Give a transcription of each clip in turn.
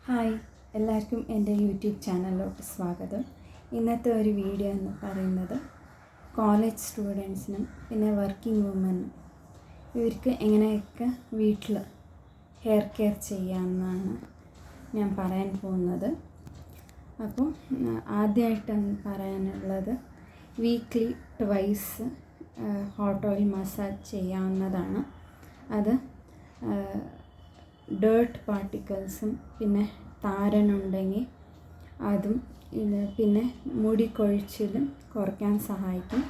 Hi, എല്ലാവർക്കും എൻ്റെ YouTube ചാനലിലോട്ട് സ്വാഗതം. ഇന്നത്തെ ഒരു വീഡിയോ എന്ന് പറയുന്നത് കോളേജ് സ്റ്റുഡൻസിനും പിന്നെ വർക്കിംഗ് വുമനും ഇവർക്ക് എങ്ങനെയൊക്കെ വീട്ടിൽ ഹെയർ കെയർ ചെയ്യാമെന്നാണ് ഞാൻ പറയാൻ പോകുന്നത്. അപ്പോൾ ആദ്യമായിട്ടാണ് പറയാനുള്ളത്, weekly twice hot oil massage ചെയ്യാവുന്നതാണ്. അത് ഡേർട്ട് പാർട്ടിക്കിൾസും പിന്നെ താരനുണ്ടെങ്കിൽ അതും പിന്നെ മുടി കൊഴിച്ചിലും കുറയ്ക്കാൻ സഹായിക്കും.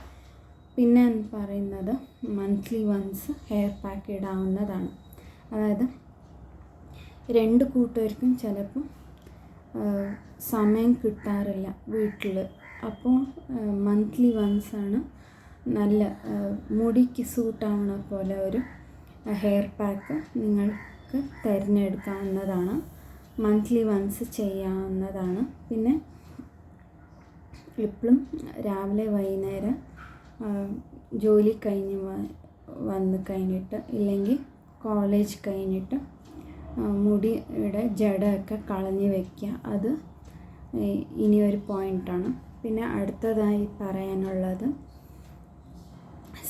പിന്നെ എന്ന് പറയുന്നത് മന്ത്ലി വൺസ് ഹെയർ പാക്ക് ഇടാവുന്നതാണ്. അതായത് രണ്ട് കൂട്ടുകാർക്കും ചിലപ്പം സമയം കിട്ടാറില്ല വീട്ടിൽ, അപ്പോൾ മന്ത്ലി വൺസാണ് നല്ല മുടിക്ക് സൂട്ടാവുന്ന പോലെ ഒരു ഹെയർ പാക്ക് നിങ്ങൾക്ക് തിരഞ്ഞെടുക്കാവുന്നതാണ്. മന്ത്ലി വൺസ് ചെയ്യാവുന്നതാണ്. പിന്നെ എപ്പോഴും രാവിലെ വൈകുന്നേരം ജോലി കഴിഞ്ഞ് വന്ന് കഴിഞ്ഞിട്ട് ഇല്ലെങ്കിൽ കോളേജ് കഴിഞ്ഞിട്ട് മുടിയുടെ ജടയൊക്കെ കളഞ്ഞ് വയ്ക്കുക. അത് ഇനിയൊരു പോയിൻ്റാണ്. പിന്നെ അടുത്തതായി പറയാനുള്ളത്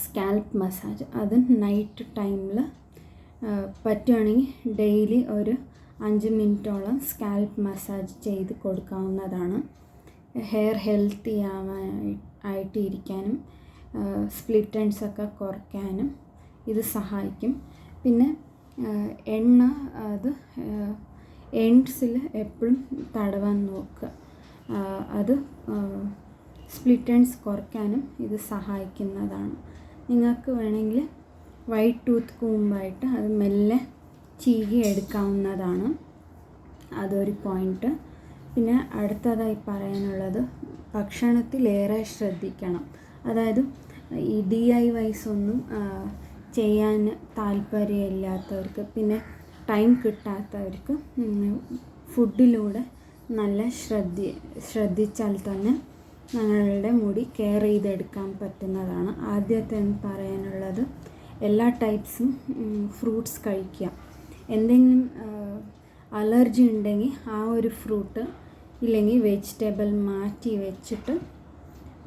സ്കാൽപ്പ് മസാജ്. അത് നൈറ്റ് ടൈമിൽ പറ്റുകയാണെങ്കിൽ ഡെയിലി ഒരു 5 മിനിറ്റോളം സ്കാൽപ്പ് മസാജ് ചെയ്ത് കൊടുക്കാവുന്നതാണ്. ഹെയർ ഹെൽത്തി ആയിട്ട് ഇരിക്കാനും സ്പ്ലിറ്റ് എൻഡ്സൊക്കെ കുറയ്ക്കാനും ഇത് സഹായിക്കും. പിന്നെ എണ്ണ അത് എൻഡ്സിൽ എപ്പോഴും തടവാൻ നോക്കുക. അത് സ്പ്ലിറ്റ് എൻഡ്സ് കുറയ്ക്കാനും ഇത് സഹായിക്കുന്നതാണ്. നിങ്ങൾക്ക് വേണമെങ്കിൽ വൈറ്റ് ടൂത്ത് കൂമ്പായിട്ട് അത് മെല്ലെ ചീകി എടുക്കാവുന്നതാണ്. അതൊരു പോയിൻറ്റ്. പിന്നെ അടുത്തതായി പറയാനുള്ളത് ഭക്ഷണത്തിലേറെ ശ്രദ്ധിക്കണം. അതായത് ഈ DIYs ഒന്നും ചെയ്യാൻ താല്പര്യമില്ലാത്തവർക്ക് പിന്നെ ടൈം കിട്ടാത്തവർക്ക് ഫുഡിലൂടെ നല്ല ശ്രദ്ധിച്ചാൽ തന്നെ ഞങ്ങളുടെ മുടി കെയർ ചെയ്തെടുക്കാൻ പറ്റുന്നതാണ്. ആദ്യത്തെ പറയാനുള്ളത് എല്ലാ ടൈപ്സും ഫ്രൂട്ട്സ് കഴിക്കുക. എന്തെങ്കിലും അലർജി ഉണ്ടെങ്കിൽ ആ ഒരു ഫ്രൂട്ട് ഇല്ലെങ്കിൽ വെജിറ്റബിൾ മാറ്റി വെച്ചിട്ട്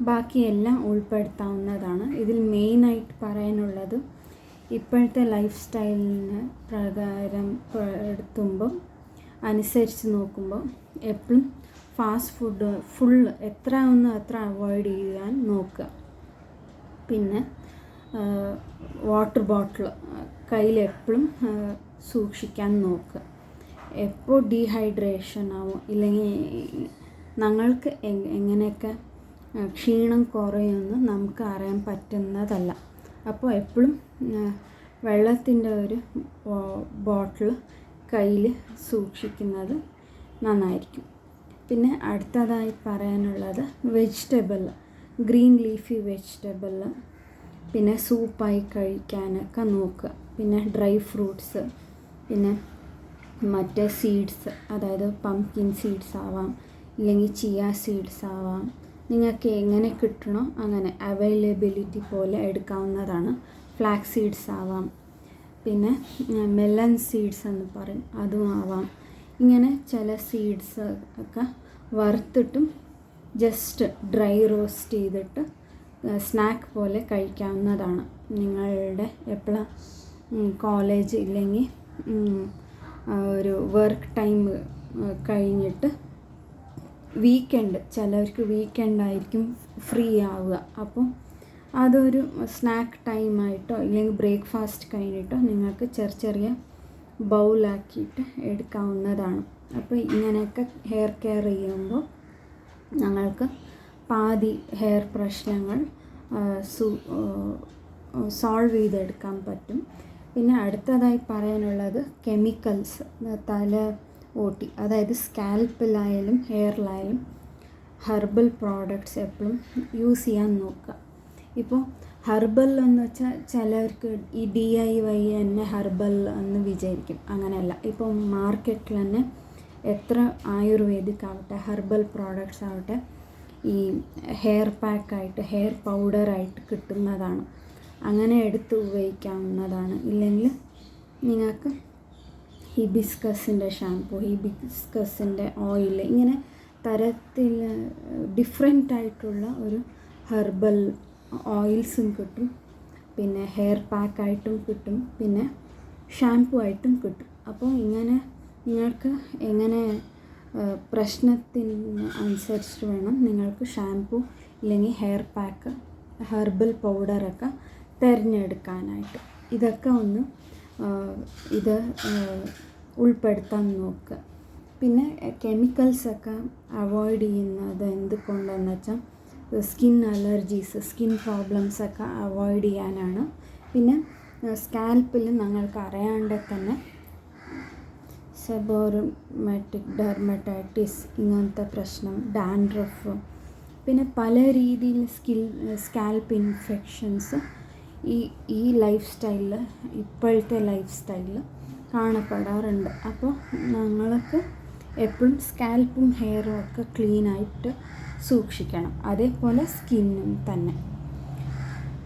ബാക്കിയെല്ലാം ഉൾപ്പെടുത്താവുന്നതാണ്. ഇതിൽ മെയിനായിട്ട് പറയാനുള്ളത് ഇപ്പോഴത്തെ ലൈഫ് സ്റ്റൈലിന് പ്രകാരം എടുത്തുമ്പോൾ അനുസരിച്ച് നോക്കുമ്പോൾ എപ്പോഴും ഫാസ്റ്റ് ഫുഡ് ഫുള്ള് എത്ര ആവുന്നോ അത്ര അവോയ്ഡ് ചെയ്യാൻ നോക്കുക. പിന്നെ വാട്ടർ ബോട്ടിൽ കയ്യിൽ എപ്പോഴും സൂക്ഷിക്കാൻ നോക്കുക. എപ്പോൾ ഡീഹൈഡ്രേഷൻ ആവും ഇല്ലെങ്കിൽ ഞങ്ങൾക്ക് എങ്ങനെയൊക്കെ ക്ഷീണം കുറയുമെന്ന് നമുക്ക് അറിയാൻ പറ്റുന്നതല്ല. അപ്പോൾ എപ്പോഴും വെള്ളത്തിൻ്റെ ഒരു ബോട്ടിൽ കയ്യിൽ സൂക്ഷിക്കുന്നത് നന്നായിരിക്കും. പിന്നെ അടുത്തതായി പറയാനുള്ളത് വെജിറ്റബിൾ, ഗ്രീൻ ലീഫി വെജിറ്റബിൾ പിന്നെ സൂപ്പായി കഴിക്കാനൊക്കെ നോക്കുക. പിന്നെ ഡ്രൈ ഫ്രൂട്ട്സ്, പിന്നെ മറ്റേ സീഡ്സ്, അതായത് പംകിൻ സീഡ്സ് ആവാം ഇല്ലെങ്കിൽ ചിയ സീഡ്സ് ആവാം. നിങ്ങൾക്ക് എങ്ങനെ കിട്ടണോ അങ്ങനെ അവൈലബിലിറ്റി പോലെ എടുക്കാവുന്നതാണ്. ഫ്ലാക്സ് സീഡ്സ് ആവാം, പിന്നെ മെലൺ സീഡ്സ് എന്ന് പറയും, അതും ആവാം. ഇങ്ങനെ ചില സീഡ്സ് ഒക്കെ വറുത്തിട്ടും ജസ്റ്റ് ഡ്രൈ റോസ്റ്റ് ചെയ്തിട്ട് സ്നാക്ക് പോലെ കഴിക്കാവുന്നതാണ്. നിങ്ങളുടെ എപ്പോഴാണ് കോളേജ് ഇല്ലെങ്കിൽ ഒരു വർക്ക് ടൈം കഴിഞ്ഞിട്ട് വീക്കെൻഡ്, ചിലവർക്ക് വീക്കെൻഡായിരിക്കും ഫ്രീ ആവുക. അപ്പം അതൊരു സ്നാക്ക് ടൈമായിട്ടോ ഇല്ലെങ്കിൽ ബ്രേക്ക്ഫാസ്റ്റ് കഴിഞ്ഞിട്ടോ നിങ്ങൾക്ക് ചെറിയ ബൗളാക്കിയിട്ട് എടുക്കാവുന്നതാണ്. അപ്പോൾ ഇങ്ങനെയൊക്കെ ഹെയർ കെയർ ചെയ്യുമ്പോൾ ഞങ്ങൾക്ക് പാതി ഹെയർ പ്രശ്നങ്ങൾ സോൾവ് ചെയ്തെടുക്കാൻ പറ്റും. പിന്നെ അടുത്തതായി പറയാനുള്ളത് കെമിക്കൽസ്, തല ഓട്ടി, അതായത് സ്കാൽപ്പിലായാലും ഹെയറിലായാലും ഹെർബൽ പ്രോഡക്റ്റ്സ് എപ്പോഴും യൂസ് ചെയ്യാൻ നോക്കുക. ഇപ്പോൾ ഹെർബൽ എന്ന് വെച്ചാൽ ചിലർക്ക് ഈ DIY തന്നെ ഹെർബൽ എന്ന് വിചാരിക്കും. അങ്ങനെയല്ല. ഇപ്പോൾ മാർക്കറ്റിൽ തന്നെ എത്ര ആയുർവേദിക് ആവട്ടെ ഹെർബൽ പ്രോഡക്റ്റ്സ് ആവട്ടെ ഈ ഹെയർ പാക്കായിട്ട് ഹെയർ പൗഡറായിട്ട് കിട്ടുന്നതാണ്. അങ്ങനെ എടുത്ത് ഉപയോഗിക്കാവുന്നതാണ്. ഇല്ലെങ്കിൽ നിങ്ങൾക്ക് ഹിബിസ്കസിൻ്റെ ഷാംപൂ, ഹിബിസ്കസിൻ്റെ ഓയിൽ, ഇങ്ങനെ തരത്തിൽ ഡിഫറെൻ്റ് ആയിട്ടുള്ള ഒരു ഹെർബൽ ഓയിൽസും കിട്ടും. പിന്നെ ഹെയർ പാക്കായിട്ടും കിട്ടും, പിന്നെ ഷാംപൂ ആയിട്ടും കിട്ടും. അപ്പോൾ ഇങ്ങനെ നിങ്ങൾക്ക് എങ്ങനെ പ്രശ്നത്തിന് അനുസരിച്ചിട്ട് വേണം നിങ്ങൾക്ക് ഷാംപൂ ഇല്ലെങ്കിൽ ഹെയർ പാക്ക്, ഹെർബൽ പൗഡറൊക്കെ തിരഞ്ഞെടുക്കാനായിട്ട്. ഇതൊക്കെ ഒന്ന് ഇത് ഉൾപ്പെടുത്താൻ നോക്കുക. പിന്നെ കെമിക്കൽസൊക്കെ അവോയ്ഡ് ചെയ്യുന്നത് എന്തുകൊണ്ടെന്ന് വെച്ചാൽ സ്കിൻ അലർജീസ്, സ്കിൻ പ്രോബ്ലംസൊക്കെ അവോയ്ഡ് ചെയ്യാനാണ്. പിന്നെ സ്കാൽപ്പിൽ നിങ്ങൾക്ക് അറിയാണ്ട് തന്നെ സെബോറമാറ്റിക് ഡെർമറ്റൈറ്റിസ്, ഇങ്ങനത്തെ പ്രശ്നം, ഡാൻഡ്രഫ്, പിന്നെ പല രീതിയിൽ സ്കാൽപ്പ് ഇൻഫെക്ഷൻസ് ഈ ലൈഫ് സ്റ്റൈലിൽ, ഇപ്പോഴത്തെ ലൈഫ് സ്റ്റൈലിൽ കാണപ്പെടാറുണ്ട്. അപ്പോൾ ഞങ്ങൾക്ക് എപ്പോഴും സ്കാൽപ്പും ഹെയറും ഒക്കെ ക്ലീനായിട്ട് സൂക്ഷിക്കണം. അതേപോലെ സ്കിന്നും തന്നെ.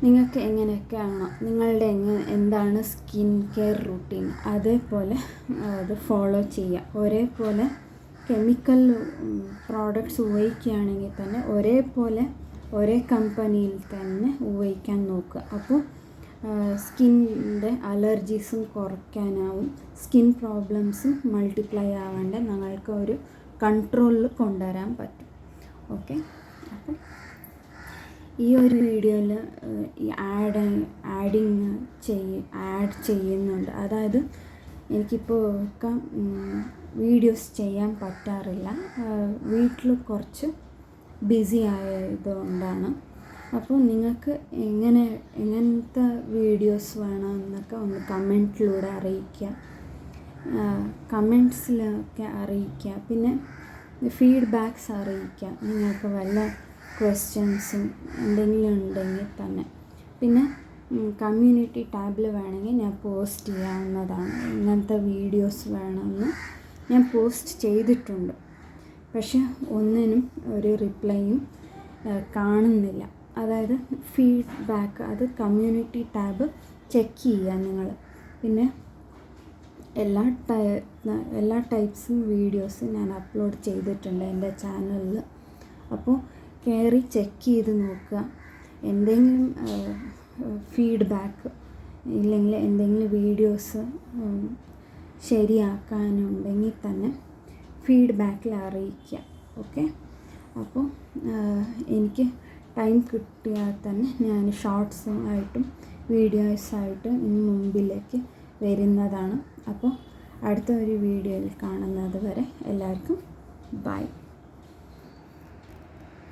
നിങ്ങൾക്ക് എങ്ങനെയൊക്കെയാണോ നിങ്ങളുടെ എന്താണ് സ്കിൻ കെയർ റുട്ടീൻ, അതേപോലെ അത് ഫോളോ ചെയ്യുക. ഒരേപോലെ കെമിക്കൽ പ്രോഡക്ട്സ് ഉപയോഗിക്കുകയാണെങ്കിൽ തന്നെ ഒരേ കമ്പനിയിൽ തന്നെ ഉപയോഗിക്കാൻ നോക്കുക. അപ്പോൾ സ്കിന്നിൻ്റെ അലർജീസും കുറയ്ക്കാനാവും, സ്കിൻ പ്രോബ്ലംസും മൾട്ടിപ്ലൈ ആവാണ്ട് ഞങ്ങൾക്ക് ഒരു കൺട്രോളിൽ കൊണ്ടുവരാൻ പറ്റും. ഓക്കെ, അപ്പം ഈ ഒരു വീഡിയോയിൽ ഈ ആഡ് ചെയ്യുന്നുണ്ട്. അതായത് എനിക്കിപ്പോൾ ഒക്കെ വീഡിയോസ് ചെയ്യാൻ പറ്റാറില്ല, വീട്ടിൽ കുറച്ച് ബിസി ആയതുകൊണ്ടാണ്. അപ്പോൾ നിങ്ങൾക്ക് എങ്ങനത്തെ വീഡിയോസ് വേണമെന്നൊക്കെ ഒന്ന് കമൻറ്റിലൂടെ അറിയിക്കുക, കമൻറ്റ്സിലൊക്കെ അറിയിക്കുക. പിന്നെ ഫീഡ്ബാക്ക്സ് അറിയിക്കുക, നിങ്ങൾക്ക് വല്ല ക്വസ്റ്റ്യൻസും എന്തെങ്കിലും ഉണ്ടെങ്കിൽ തന്നെ. പിന്നെ കമ്മ്യൂണിറ്റി ടാബിൽ വേണമെങ്കിൽ ഞാൻ പോസ്റ്റ് ചെയ്യാവുന്നതാണ്. ഇങ്ങനത്തെ വീഡിയോസ് വേണമെന്ന് ഞാൻ പോസ്റ്റ് ചെയ്തിട്ടുണ്ട്, പക്ഷെ ഒന്നിനും ഒരു റിപ്ലൈയും കാണുന്നില്ല. അതായത് ഫീഡ്ബാക്ക്, അത് കമ്മ്യൂണിറ്റി ടാബ് ചെക്ക് ചെയ്യുക നിങ്ങൾ. പിന്നെ എല്ലാ ടൈപ്സും വീഡിയോസ് ഞാൻ അപ്ലോഡ് ചെയ്തിട്ടുണ്ട് എൻ്റെ ചാനലിൽ. അപ്പോൾ കയറി ചെക്ക് ചെയ്ത് നോക്കുക. എന്തെങ്കിലും ഫീഡ്ബാക്ക് ഇല്ലെങ്കിൽ എന്തെങ്കിലും വീഡിയോസ് ശരിയാക്കാനുണ്ടെങ്കിൽ തന്നെ ഫീഡ്ബാക്കിൽ അറിയിക്കുക. ഓക്കെ, അപ്പോൾ എനിക്ക് ടൈം കിട്ടിയാൽ തന്നെ ഞാൻ ഷോർട്സും ആയിട്ടും വീഡിയോസായിട്ടും ഇനി മുമ്പിലേക്ക് വരുന്നതാണ്. അപ്പോൾ അടുത്ത ഒരു വീഡിയോയിൽ കാണുന്നത് വരെ എല്ലാവർക്കും ബൈ.